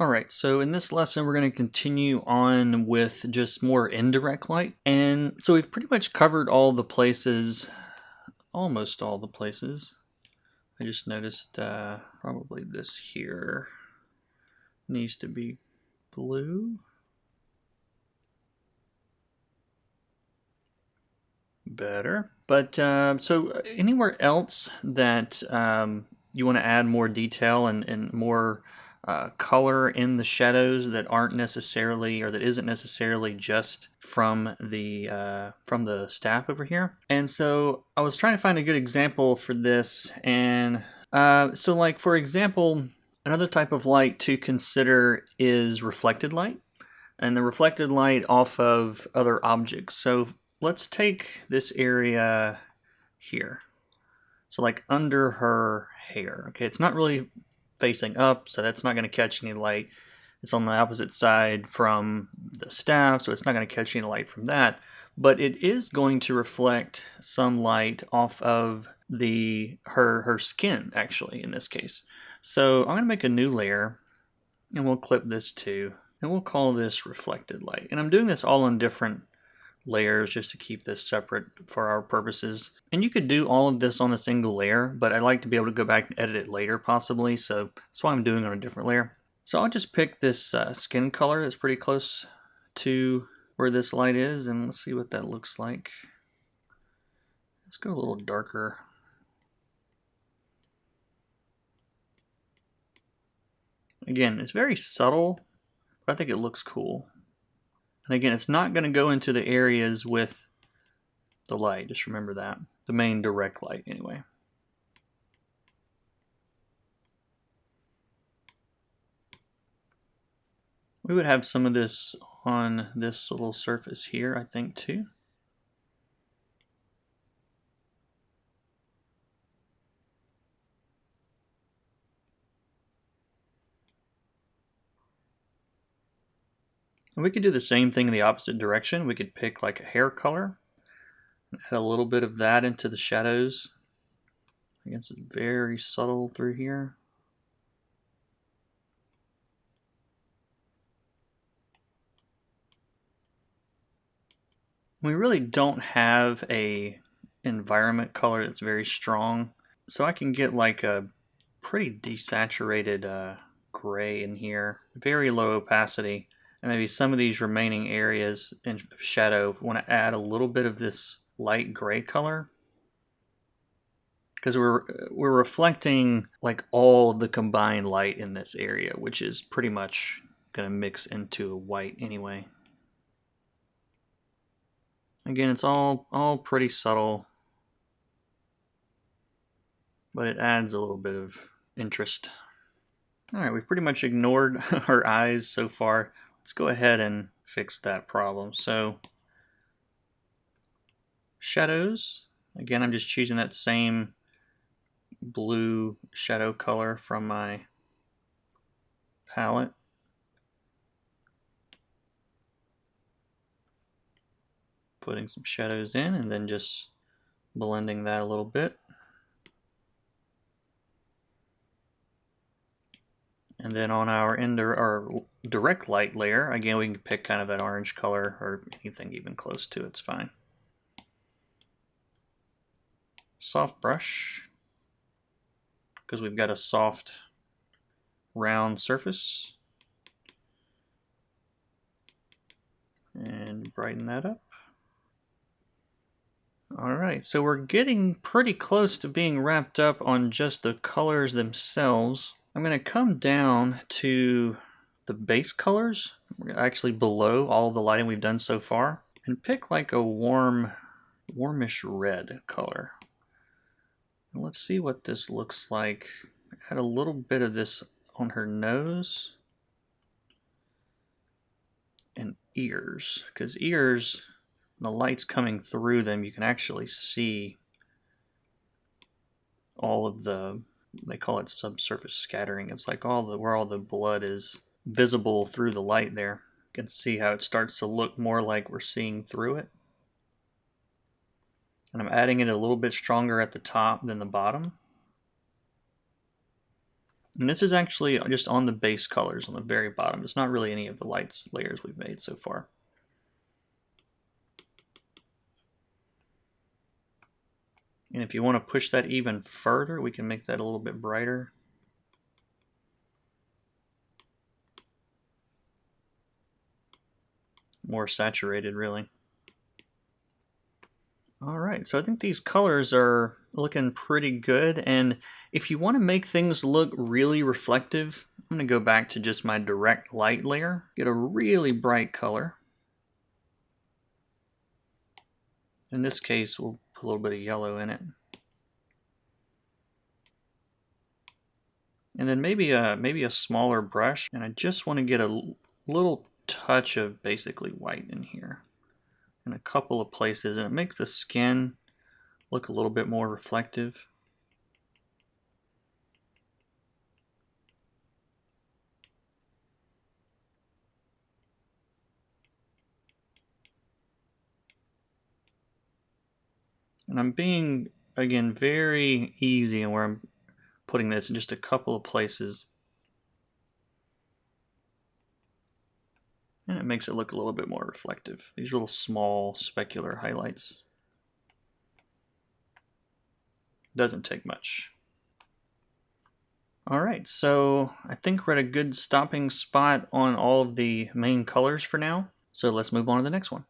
Alright, so in this lesson we're going to continue on with just more indirect light. And so we've pretty much covered all the places, almost all the places. I just noticed probably this here needs to be blue. Better. But so anywhere else that you want to add more detail and more color in the shadows that aren't necessarily, or that isn't necessarily just from the staff over here. And so I was trying to find a good example for this, and so like for example, another type of light to consider is reflected light, and the reflected light off of other objects. So let's take this area here. So like under her hair. Okay, it's not really facing up, so that's not going to catch any light. It's on the opposite side from the staff, so it's not going to catch any light from that. But it is going to reflect some light off of her skin, actually, in this case. So I'm going to make a new layer, and we'll clip this too, and we'll call this reflected light. And I'm doing this all in different layers just to keep this separate for our purposes. And you could do all of this on a single layer, but I like to be able to go back and edit it later possibly, so that's why I'm doing it on a different layer. So I'll just pick this skin color that's pretty close to where this light is, and let's see what that looks like. Let's go a little darker. Again, it's very subtle, but I think it looks cool. And again, it's not going to go into the areas with the light. Just remember that. The main direct light, anyway. We would have some of this on this little surface here, I think, too. And we could do the same thing in the opposite direction. We could pick like a hair color and add a little bit of that into the shadows. I guess it's very subtle through here. We really don't have a environment color that's very strong, so I can get like a pretty desaturated gray in here, very low opacity. And maybe some of these remaining areas in shadow, want to add a little bit of this light gray color, because we're reflecting like all of the combined light in this area, which is pretty much going to mix into a white anyway. Again, it's all pretty subtle, but it adds a little bit of interest. All right, we've pretty much ignored her eyes so far. Let's go ahead and fix that problem. So shadows, again, I'm just choosing that same blue shadow color from my palette. Putting some shadows in and then just blending that a little bit. And then on our direct light layer, again, we can pick kind of that orange color or anything even close to it's fine. Soft brush, because we've got a soft round surface. And brighten that up. Alright, so we're getting pretty close to being wrapped up on just the colors themselves. I'm going to come down to the base colors, actually below all the lighting we've done so far, and pick like a warmish red color. And let's see what this looks like. Add a little bit of this on her nose and ears, because ears, the light's coming through them, you can actually see all of the, they call it subsurface scattering. It's like where all the blood is visible through the light there. You can see how it starts to look more like we're seeing through it. And I'm adding it a little bit stronger at the top than the bottom. And this is actually just on the base colors on the very bottom. It's not really any of the lights layers we've made so far. And if you want to push that even further, we can make that a little bit brighter. More saturated, really. All right, so I think these colors are looking pretty good. And if you want to make things look really reflective, I'm going to go back to just my direct light layer, get a really bright color. In this case, we'll put a little bit of yellow in it. And then maybe a smaller brush, and I just want to get a little touch of basically white in here in a couple of places, and it makes the skin look a little bit more reflective. And I'm being, again, very easy in where I'm putting this in just a couple of places. And it makes it look a little bit more reflective. These little small specular highlights. Doesn't take much. All right, so I think we're at a good stopping spot on all of the main colors for now. So let's move on to the next one.